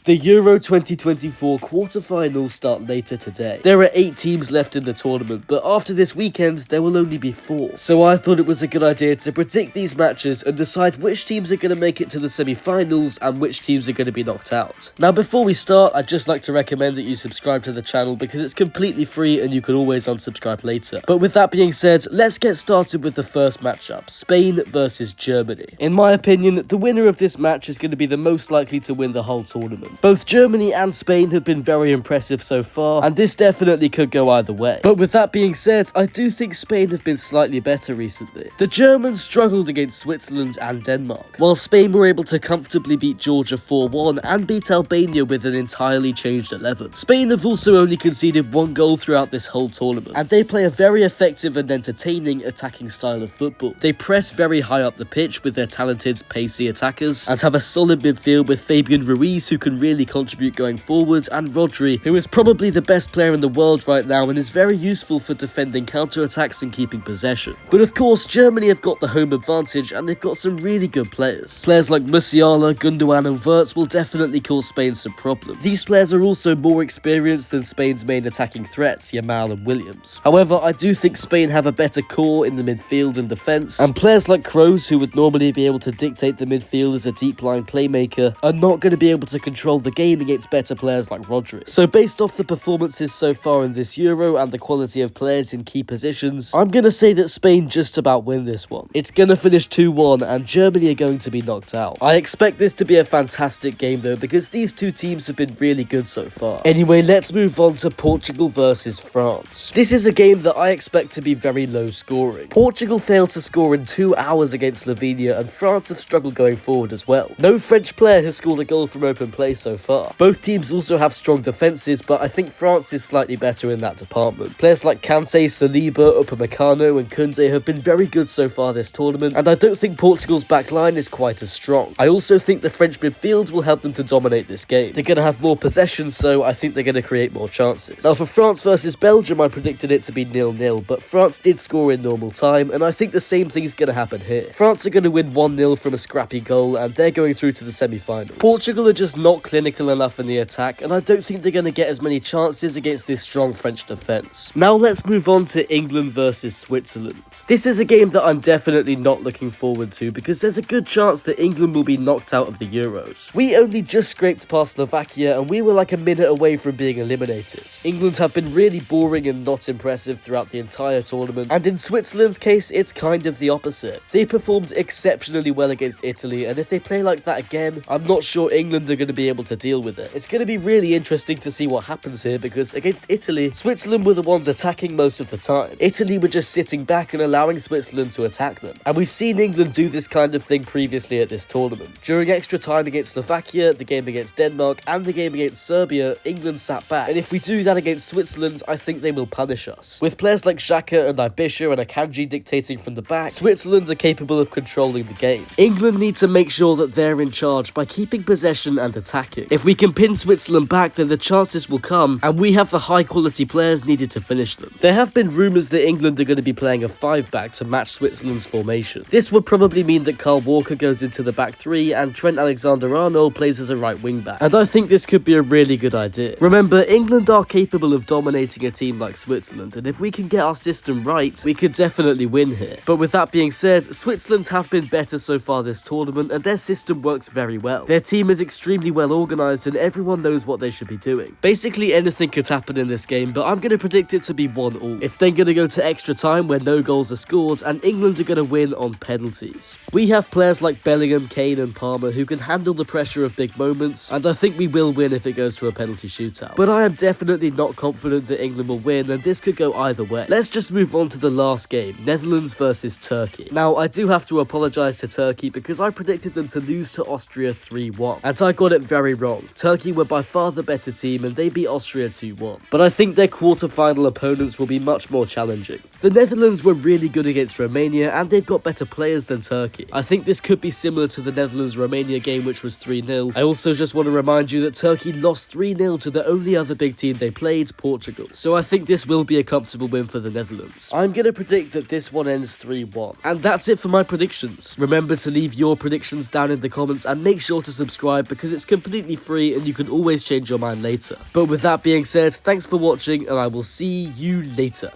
The Euro 2024 quarterfinals start later today. There are 8 teams left in the tournament, but after this weekend, there will only be 4. So I thought it was a good idea to predict these matches and decide which teams are going to make it to the semi-finals and which teams are going to be knocked out. Now, before we start, I'd just like to recommend that you subscribe to the channel because it's completely free and you can always unsubscribe later. But with that being said, let's get started with the first matchup, Spain versus Germany. In my opinion, the winner of this match is going to be the most likely to win the whole tournament. Both Germany and Spain have been very impressive so far, and this definitely could go either way. But with that being said, I do think Spain have been slightly better recently. The Germans struggled against Switzerland and Denmark, while Spain were able to comfortably beat Georgia 4-1 and beat Albania with an entirely changed 11. Spain have also only conceded 1 goal throughout this whole tournament, and they play a very effective and entertaining attacking style of football. They press very high up the pitch with their talented, pacey attackers, and have a solid midfield with Fabian Ruiz, who can really contribute going forward, and Rodri, who is probably the best player in the world right now and is very useful for defending counter-attacks and keeping possession. But of course, Germany have got the home advantage and they've got some really good players. Players like Musiala, Gundogan and Wirtz will definitely cause Spain some problems. These players are also more experienced than Spain's main attacking threats, Yamal and Williams. However, I do think Spain have a better core in the midfield and defence, and players like Kroos, who would normally be able to dictate the midfield as a deep-line playmaker, are not going to be able to control the game against better players like Rodri. So based off the performances so far in this Euro and the quality of players in key positions, I'm going to say that Spain just about win this one. It's going to finish 2-1 and Germany are going to be knocked out. I expect this to be a fantastic game though, because these two teams have been really good so far. Anyway, let's move on to Portugal versus France. This is a game that I expect to be very low scoring. Portugal failed to score in 2 hours against Slovenia and France have struggled going forward as well. No French player has scored a goal from open play so far. Both teams also have strong defences, but I think France is slightly better in that department. Players like Kante, Saliba, Upamecano and Koundé have been very good so far this tournament, and I don't think Portugal's backline is quite as strong. I also think the French midfield will help them to dominate this game. They're going to have more possession, so I think they're going to create more chances. Now for France versus Belgium, I predicted it to be 0-0, but France did score in normal time, and I think the same thing's going to happen here. France are going to win 1-0 from a scrappy goal, and they're going through to the semi-finals. Portugal are just not clinical enough in the attack, and I don't think they're going to get as many chances against this strong French defence. Now let's move on to England versus Switzerland. This is a game that I'm definitely not looking forward to because there's a good chance that England will be knocked out of the Euros. We only just scraped past Slovakia and we were like a minute away from being eliminated. England have been really boring and not impressive throughout the entire tournament, and in Switzerland's case it's kind of the opposite. They performed exceptionally well against Italy, and if they play like that again, I'm not sure England are going to be able to deal with it. It's going to be really interesting to see what happens here because against Italy, Switzerland were the ones attacking most of the time. Italy were just sitting back and allowing Switzerland to attack them. And we've seen England do this kind of thing previously at this tournament. During extra time against Slovakia, the game against Denmark, and the game against Serbia, England sat back. And if we do that against Switzerland, I think they will punish us. With players like Xhaka and Ibisha and Akanji dictating from the back, Switzerland are capable of controlling the game. England need to make sure that they're in charge by keeping possession and attacking. If we can pin Switzerland back, then the chances will come, and we have the high quality players needed to finish them. There have been rumours that England are going to be playing a 5-back to match Switzerland's formation. This would probably mean that Kyle Walker goes into the back 3 and Trent Alexander-Arnold plays as a right wing-back, and I think this could be a really good idea. Remember, England are capable of dominating a team like Switzerland, and if we can get our system right, we could definitely win here. But with that being said, Switzerland have been better so far this tournament, and their system works very well. Their team is extremely well organised and everyone knows what they should be doing. Basically anything could happen in this game, but I'm going to predict it to be 1-1. It's then going to go to extra time where no goals are scored and England are going to win on penalties. We have players like Bellingham, Kane and Palmer who can handle the pressure of big moments, and I think we will win if it goes to a penalty shootout. But I am definitely not confident that England will win, and this could go either way. Let's just move on to the last game, Netherlands versus Turkey. Now I do have to apologise to Turkey because I predicted them to lose to Austria 3-1, and I got it very wrong. Turkey were by far the better team and they beat Austria 2-1, but I think their quarter-final opponents will be much more challenging. The Netherlands were really good against Romania and they've got better players than Turkey. I think this could be similar to the Netherlands-Romania game, which was 3-0. I also just want to remind you that Turkey lost 3-0 to the only other big team they played, Portugal. So I think this will be a comfortable win for the Netherlands. I'm going to predict that this one ends 3-1. And that's it for my predictions. Remember to leave your predictions down in the comments and make sure to subscribe because it's completely completely free and you can always change your mind later. But with that being said, thanks for watching and I will see you later.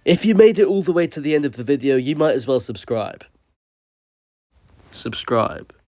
If you made it all the way to the end of the video, you might as well subscribe. Subscribe.